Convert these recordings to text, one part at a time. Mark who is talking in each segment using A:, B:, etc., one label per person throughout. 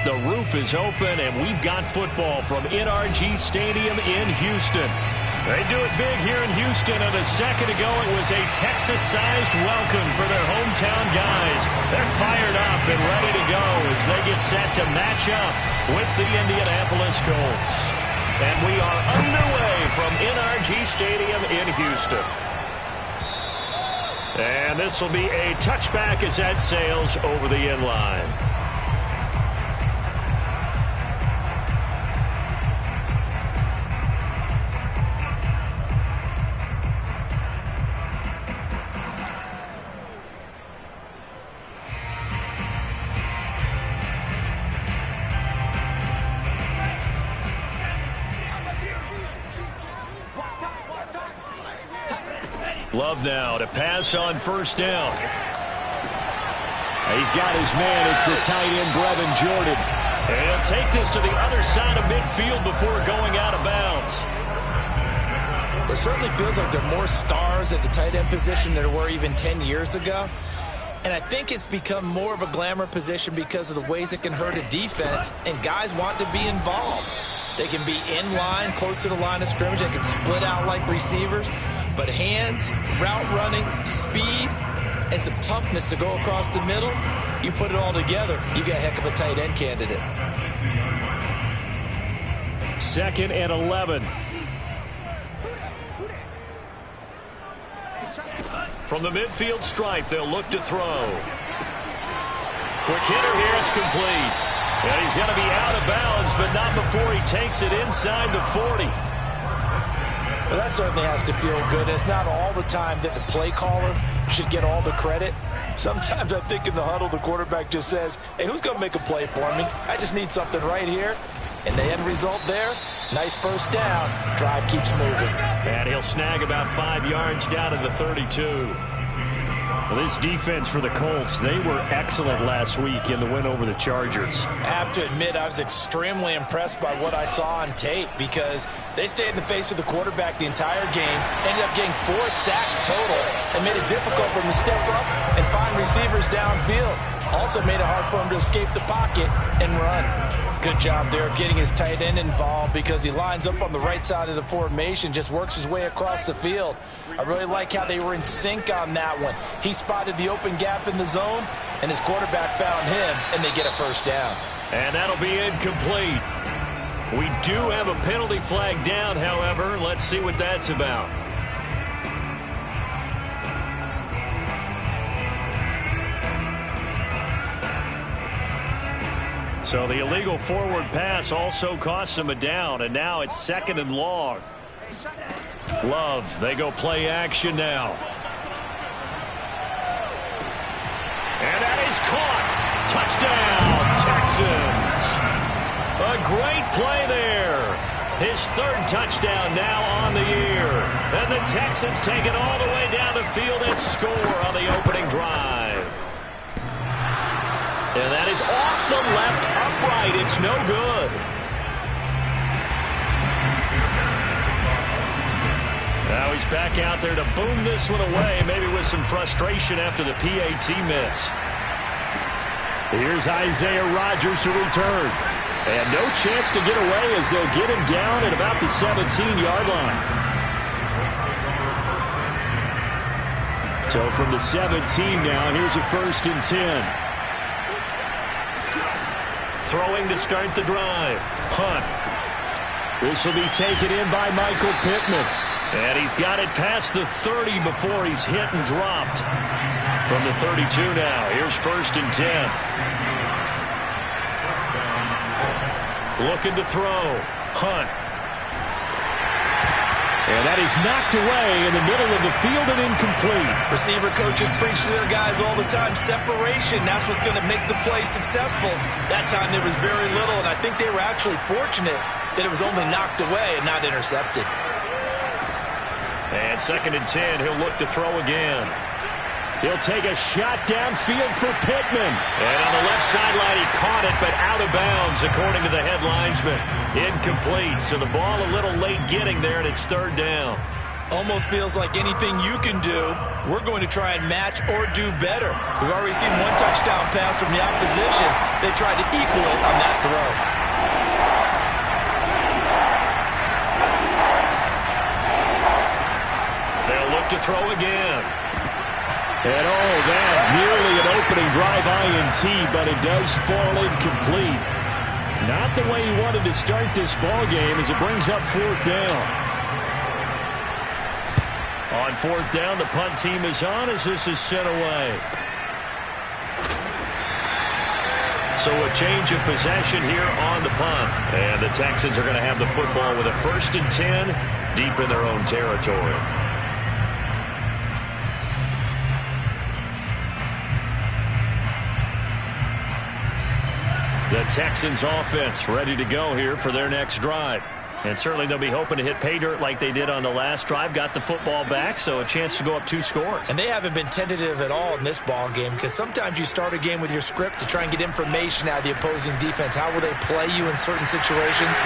A: The roof is open, and we've got football from NRG Stadium in Houston. They do it big here in Houston, and a second ago it was a Texas-sized welcome for their hometown guys. They're fired up and ready to go as they get set to match up with the Indianapolis Colts. And we are underway from NRG Stadium in Houston. And this will be a touchback as that sails over the end line. Love now to pass on first down. He's got his man. It's the tight end, Brevin Jordan. And he'll take this to the other side of midfield before going out of bounds.
B: It certainly feels like there are more stars at the tight end position than there were even 10 years ago. And I think it's become more of a glamour position because of the ways it can hurt a defense, and guys want to be involved. They can be in line, close to the line of scrimmage. They can split out like receivers. But hands, route running, speed, and some toughness to go across the middle, you put it all together, you got a heck of a tight end candidate.
A: 2nd and 11. From the midfield stripe, they'll look to throw. Quick hitter here, it's complete. And he's going to be out of bounds, but not before he takes it inside the 40.
B: Well, that certainly has to feel good. It's not all the time that the play caller should get all the credit. Sometimes I think in the huddle, the quarterback just says, hey, who's going to make a play for me? I just need something right here. And the end result there, nice first down. Drive keeps moving.
A: And he'll snag about 5 yards down to the 32. Well, this defense for the Colts, they were excellent last week in the win over the Chargers.
B: I have to admit, I was extremely impressed by what I saw on tape because they stayed in the face of the quarterback the entire game, ended up getting 4 sacks total, and made it difficult for him to step up and find receivers downfield. Also made it hard for him to escape the pocket and run. Good job there of getting his tight end involved because he lines up on the right side of the formation, just works his way across the field. I really like how they were in sync on that one. He spotted the open gap in the zone, and his quarterback found him, and they get a first down.
A: And that'll be incomplete. We do have a penalty flag down, however. Let's see what that's about. So the illegal forward pass also costs him a down, and now it's 2nd and long. Love, they go play action now. And that is caught. Touchdown, Texans. A great play there. His 3rd touchdown now on the year. And the Texans take it all the way down the field and score on the opening drive. And that is off the left upright. It's no good. Now he's back out there to boom this one away, maybe with some frustration after the PAT miss. Here's Isaiah Rodgers to return. And no chance to get away as they'll get him down at about the 17-yard line. So from the 17 now, here's a 1st and 10. Throwing to start the drive. Hunt. This will be taken in by Michael Pittman. And he's got it past the 30 before he's hit and dropped. From the 32 now, here's 1st and 10. Looking to throw. Hunt. And that is knocked away in the middle of the field and incomplete.
B: Receiver coaches preach to their guys all the time. Separation, that's what's going to make the play successful. That time there was very little, and I think they were actually fortunate that it was only knocked away and not intercepted.
A: And 2nd and 10, he'll look to throw again. He'll take a shot downfield for Pittman. And on the left sideline, he caught it, but out of bounds, according to the head linesman. Incomplete, so the ball a little late getting there, and it's 3rd down.
B: Almost feels like anything you can do, we're going to try and match or do better. We've already seen 1 touchdown pass from the opposition. They tried to equal it on that
A: throw again. And that nearly an opening drive INT, but it does fall incomplete. Not the way he wanted to start this ball game as it brings up 4th down. On 4th down, the punt team is on as this is sent away. So a change of possession here on the punt. And the Texans are going to have the football with a 1st and 10 deep in their own territory. The Texans offense ready to go here for their next drive. And certainly they'll be hoping to hit pay dirt like they did on the last drive. Got the football back, so a chance to go up 2 scores.
B: And they haven't been tentative at all in this ball game because sometimes you start a game with your script to try and get information out of the opposing defense. How will they play you in certain situations?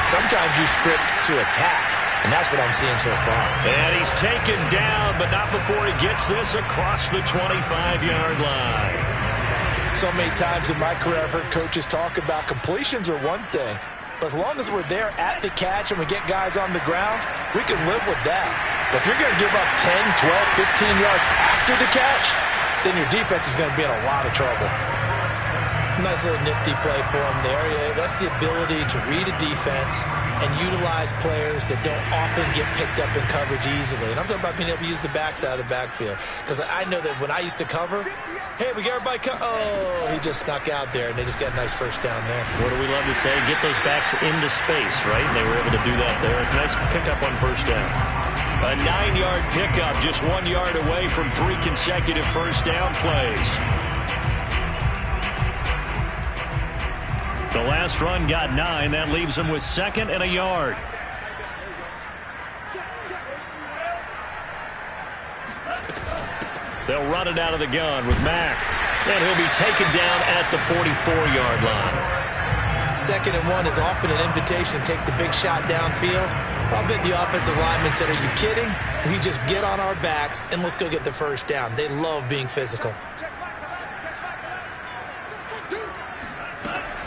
B: Sometimes you script to attack, and that's what I'm seeing so far.
A: And he's taken down, but not before he gets this across the 25-yard line.
B: So many times in my career I've heard coaches talk about completions are one thing, but as long as we're there at the catch and we get guys on the ground, we can live with that. But if you're going to give up 10, 12, 15 yards after the catch, then your defense is going to be in a lot of trouble. Nice little nifty play for him there. Yeah, that's the ability to read a defense and utilize players that don't often get picked up in coverage easily. And I'm talking about being able to use the backside of the backfield. Because I know that when I used to cover, hey, we got everybody oh, he just snuck out there, and they just got a nice 1st down there.
A: What do we love to say? Get those backs into space, right? And they were able to do that there. Nice pickup on 1st down. A 9-yard pickup, just 1 yard away from 3 consecutive 1st down plays. The last run got 9. That leaves him with 2nd and a yard. They'll run it out of the gun with Mack. And he'll be taken down at the 44-yard line.
B: 2nd and 1 is often an invitation to take the big shot downfield. I'll bet the offensive lineman said, are you kidding? We just get on our backs and let's go get the 1st down. They love being physical.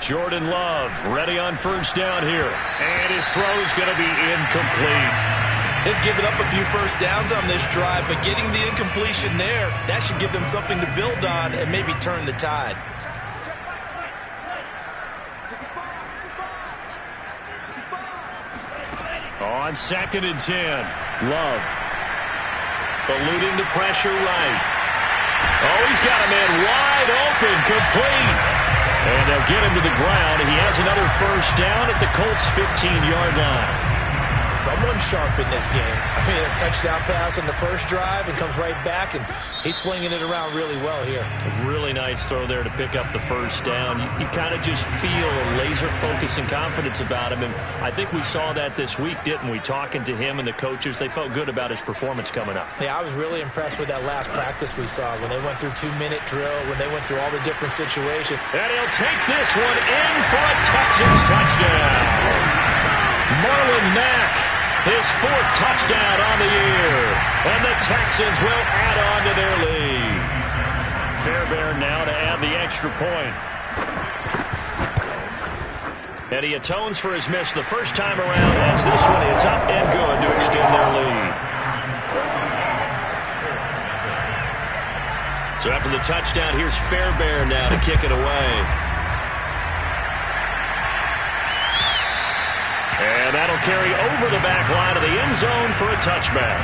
A: Jordan Love ready on 1st down here. And his throw's going to be incomplete.
B: They've given up a few 1st downs on this drive, but getting the incompletion there, that should give them something to build on and maybe turn the tide.
A: On 2nd and 10, Love eluding the pressure right. Oh, he's got a man wide open, complete. And they'll get him to the ground. He has another 1st down at the Colts' 15-yard line.
B: Someone sharp in this game. I mean, a touchdown pass on the 1st drive and comes right back, and he's flinging it around really well here.
A: A really nice throw there to pick up the 1st down. You kind of just feel a laser focus and confidence about him, and I think we saw that this week, didn't we? Talking to him and the coaches, they felt good about his performance coming up.
B: Yeah, I was really impressed with that last practice we saw when they went through 2-minute drill, when they went through all the different situations.
A: And he'll take this one in for a Texans touchdown. Marlon Mack, his 4th touchdown on the year. And the Texans will add on to their lead. Fairbairn now to add the extra point. And he atones for his miss the first time around as this one is up and good to extend their lead. So after the touchdown, here's Fairbairn now to kick it away. And that'll carry over the back line of the end zone for a touchback.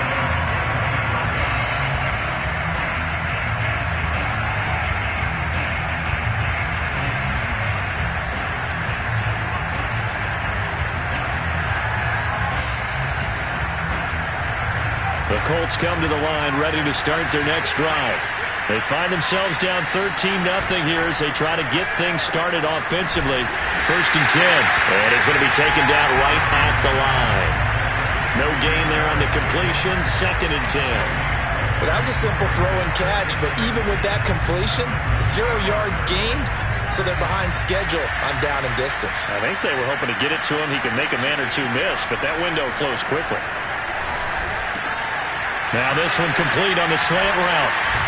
A: The Colts come to the line ready to start their next drive. They find themselves down 13-0 here as they try to get things started offensively. 1st and 10. And he's going to be taken down right at the line. No gain there on the completion. 2nd and 10.
B: Well, that was a simple throw and catch, but even with that completion, 0 yards gained, so they're behind schedule on down and distance.
A: I think they were hoping to get it to him. He could make a man or two miss, but that window closed quickly. Now this one complete on the slant route.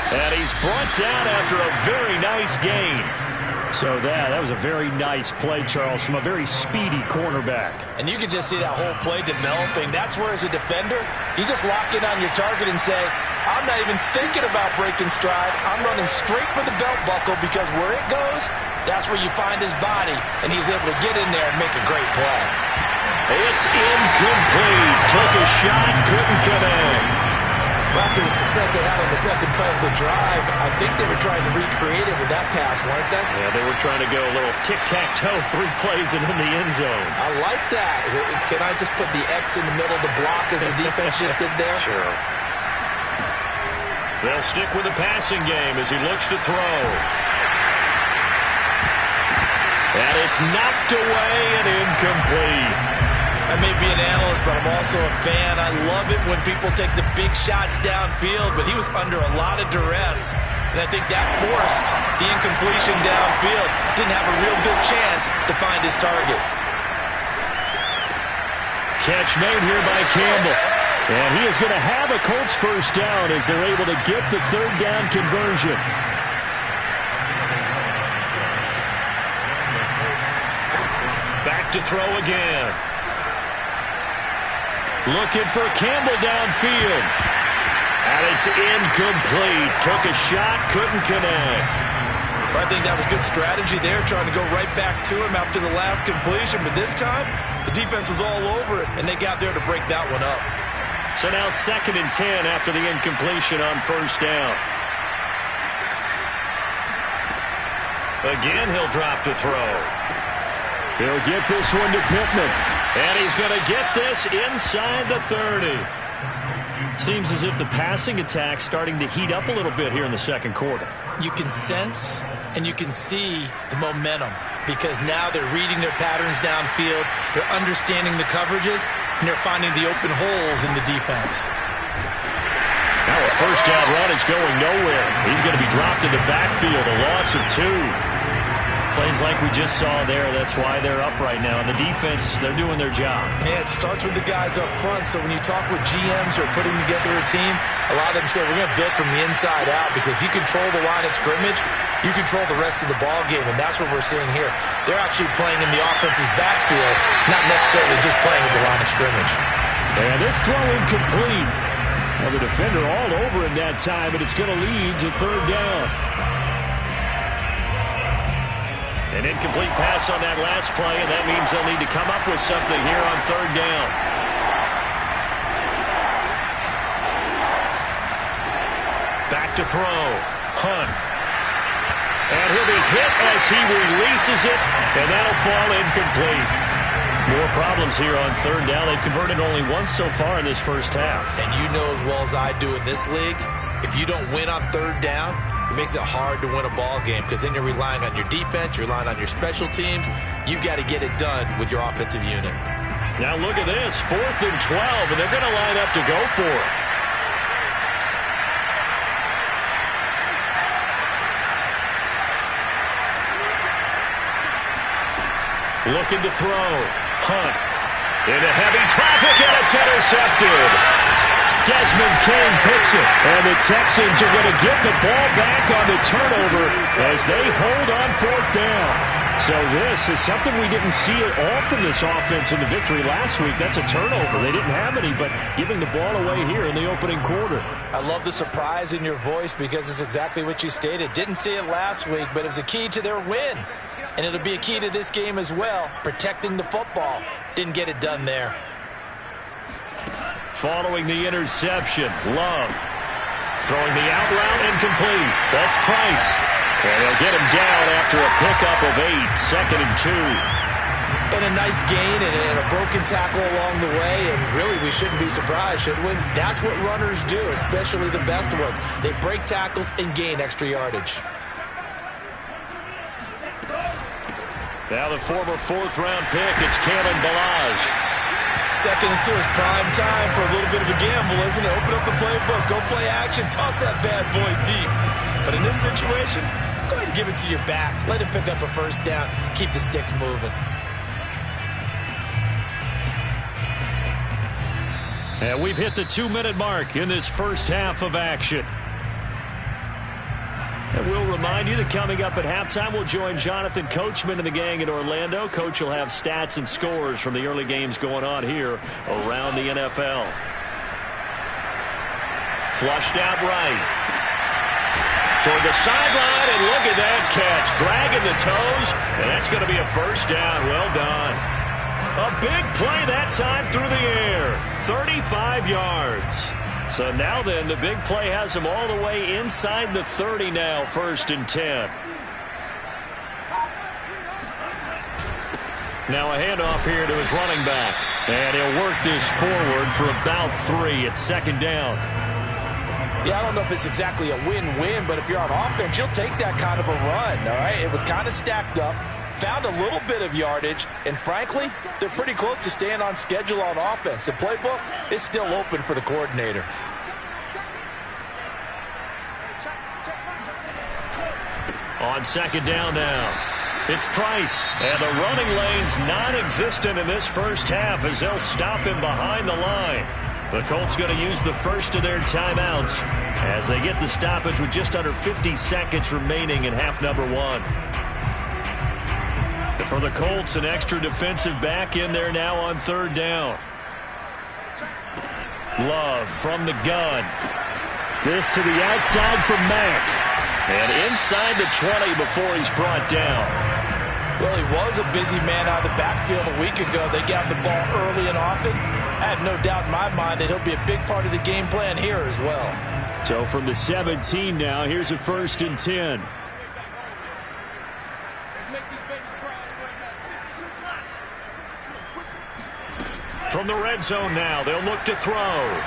A: And he's brought down after a very nice gain. So that was a very nice play, Charles, from a very speedy cornerback.
B: And you can just see that whole play developing. That's where, as a defender, you just lock in on your target and say, I'm not even thinking about breaking stride. I'm running straight for the belt buckle, because where it goes, that's where you find his body. And he was able to get in there and make a great play.
A: It's incomplete. Took a shot, couldn't connect.
B: Well, after the success they had on the second play of the drive, I think they were trying to recreate it with that pass, weren't they?
A: Yeah, they were trying to go a little tic-tac-toe, 3 plays and in the end zone.
B: I like that. Can I just put the X in the middle of the block as the defense just did there?
A: Sure. They'll stick with the passing game as he looks to throw. And it's knocked away and incomplete.
B: I may be an analyst, but I'm also a fan. I love it when people take the big shots downfield, but he was under a lot of duress, and I think that forced the incompletion downfield. Didn't have a real good chance to find his target.
A: Catch made here by Campbell. And he is going to have a Colts first down as they're able to get the third down conversion. Back to throw again. Looking for Campbell downfield. And it's incomplete. Took a shot, couldn't connect.
B: Well, I think that was good strategy there, trying to go right back to him after the last completion. But this time, the defense was all over it, and they got there to break that one up.
A: So now 2nd and 10 after the incompletion on first down. Again, he'll drop to throw. He'll get this one to Pittman. And he's going to get this inside the 30. Seems as if the passing attack's starting to heat up a little bit here in the second quarter.
B: You can sense and you can see the momentum, because now they're reading their patterns downfield, they're understanding the coverages, and they're finding the open holes in the defense.
A: Now a first down run is going nowhere. He's going to be dropped in the backfield, a loss of 2. Plays like we just saw there, that's why they're up right now. And the defense, they're doing their job.
B: Yeah, it starts with the guys up front. So when you talk with GMs who are putting together a team, a lot of them say, we're going to build from the inside out, because if you control the line of scrimmage, you control the rest of the ball game. And that's what we're seeing here. They're actually playing in the offense's backfield, not necessarily just playing at the line of scrimmage.
A: And this throw incomplete. Well, the defender all over him that time, but it's going to lead to third down. An incomplete pass on that last play, and that means they'll need to come up with something here on third down. Back to throw. Hunt. And he'll be hit as he releases it, and that'll fall incomplete. More problems here on third down. They've converted only once so far in this first half.
B: And you know as well as I do in this league, if you don't win on third down, it makes it hard to win a ball game, because then you're relying on your defense, you're relying on your special teams. You've got to get it done with your offensive unit.
A: Now look at this, 4th and 12, and they're going to line up to go for it. Looking to throw. Hunt. Into heavy traffic, and it's intercepted. Desmond King picks it, and the Texans are going to get the ball back on the turnover as they hold on 4th down. So this is something we didn't see at all from this offense in the victory last week. That's a turnover. They didn't have any, but giving the ball away here in the opening quarter.
B: I love the surprise in your voice, because it's exactly what you stated. Didn't see it last week, but it was a key to their win. And it'll be a key to this game as well, protecting the football. Didn't get it done there.
A: Following the interception, Love throwing the out route incomplete. That's Price. And they'll get him down after a pickup of 8, 2nd and 2.
B: And a nice gain and a broken tackle along the way, and really we shouldn't be surprised, should we? That's what runners do, especially the best ones. They break tackles and gain extra yardage.
A: Now the former 4th-round pick, it's Kalen Ballage.
B: 2nd and 2 is prime time for a little bit of a gamble, isn't it? Open up the playbook, go play action, toss that bad boy deep. But in this situation, go ahead and give it to your back. Let him pick up a first down, keep the sticks moving.
A: And we've hit the 2-minute mark in this first half of action. And we'll remind you that coming up at halftime, we'll join Jonathan Coachman and the gang in Orlando. Coach will have stats and scores from the early games going on here around the NFL. Flushed out right. Toward the sideline, and look at that catch. Dragging the toes, and that's going to be a first down. Well done. A big play that time through the air. 35 yards. So now then, the big play has him all the way inside the 30 now, 1st and 10. Now a handoff here to his running back. And he'll work this forward for about 3 at 2nd down.
B: Yeah, I don't know if it's exactly a win-win, but if you're on offense, you'll take that kind of a run, all right? It was kind of stacked up, found a little bit of yardage, and frankly, they're pretty close to staying on schedule on offense. The playbook is still open for the coordinator.
A: On 2nd down now, it's Price, and the running lane's non-existent in this first half as they'll stop him behind the line. The Colts going to use the first of their timeouts as they get the stoppage with just under 50 seconds remaining in half number 1. For the Colts, an extra defensive back in there now on 3rd down. Love from the gun. This to the outside for Mack. And inside the 20 before he's brought down.
B: Well, he was a busy man out of the backfield a week ago. They got the ball early and often. I have no doubt in my mind that he'll be a big part of the game plan here as well.
A: So from the 17 now, here's a 1st and 10. From the red zone now, they'll look to throw.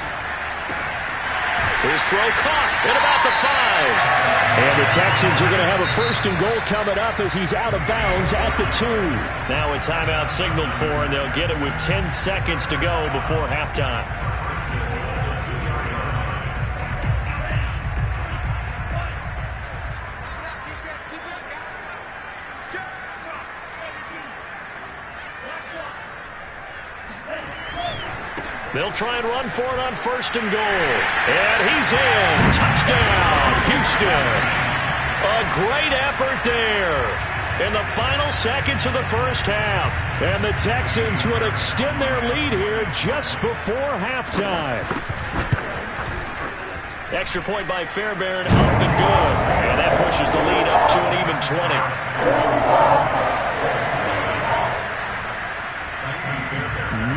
A: His throw caught at about the 5. And the Texans are going to have a 1st and goal coming up as he's out of bounds at the 2. Now a timeout signaled for, and they'll get it with 10 seconds to go before halftime. They'll try and run for it on 1st and goal. And he's in. Touchdown, Houston. A great effort there in the final seconds of the first half. And the Texans would extend their lead here just before halftime. Extra point by Fairbairn, up and good. And that pushes the lead up to an even 20.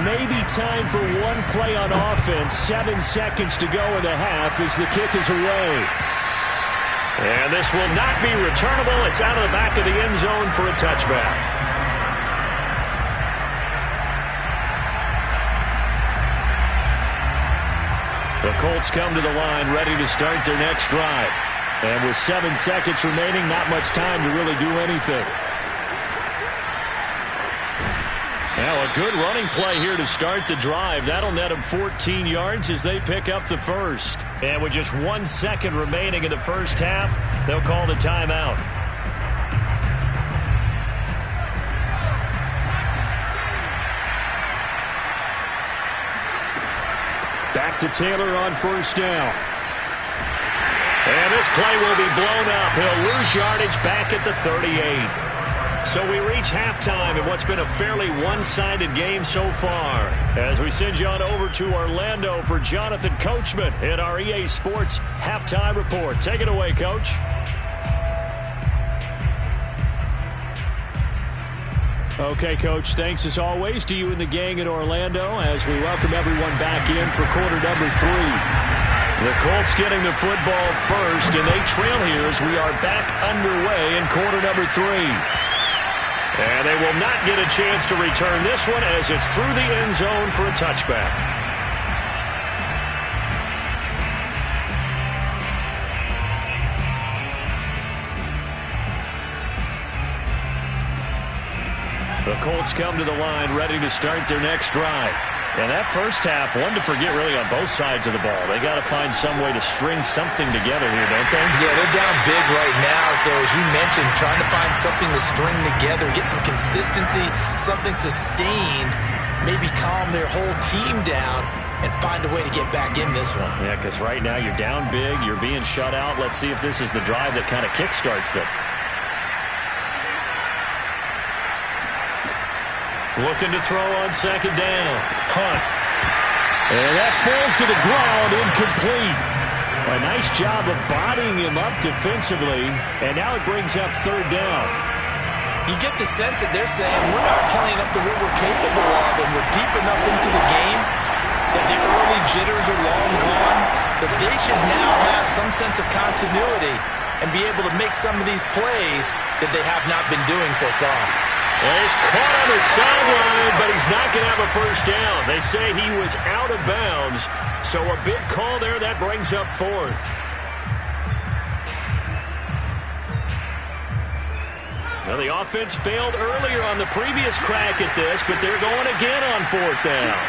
A: Maybe time for one play on offense. 7 seconds to go in the half as the kick is away. And this will not be returnable. It's out of the back of the end zone for a touchback. The Colts come to the line ready to start their next drive. And with 7 seconds remaining, not much time to really do anything. Now a good running play here to start the drive. That'll net them 14 yards as they pick up the first. And with just 1 second remaining in the first half, they'll call the timeout. Back to Taylor on 1st down. And this play will be blown up. He'll lose yardage back at the 38. So we reach halftime in what's been a fairly one-sided game so far. As we send you on over to Orlando for Jonathan Coachman in our EA Sports Halftime Report. Take it away, Coach. Okay, Coach, thanks as always to you and the gang in Orlando as we welcome everyone back in for quarter number 3. The Colts getting the football first, and they trail here as we are back underway in quarter number 3. And they will not get a chance to return this one as it's through the end zone for a touchback. The Colts come to the line ready to start their next drive. And that first half, one to forget really on both sides of the ball. They got to find some way to string something together here, don't they?
B: Yeah, they're down big right now. So as you mentioned, trying to find something to string together, get some consistency, something sustained, maybe calm their whole team down and find a way to get back in this one.
A: Yeah, because right now you're down big. You're being shut out. Let's see if this is the drive that kind of kickstarts them. Looking to throw on second down. Hunt. And that falls to the ground, incomplete. A nice job of bodying him up defensively, and now it brings up third down.
B: You get the sense that they're saying we're not playing up to what we're capable of, and we're deep enough into the game that the early jitters are long gone, that they should now have some sense of continuity and be able to make some of these plays that they have not been doing so far.
A: Well, he's caught on the sideline, but he's not going to have a first down. They say he was out of bounds, so a big call there. That brings up fourth. Well, the offense failed earlier on the previous crack at this, but they're going again on fourth down.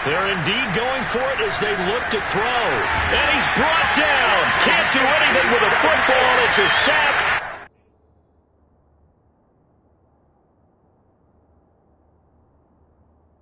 A: They're indeed going for it as they look to throw. And he's brought down. Can't do anything with a football. It's a sack,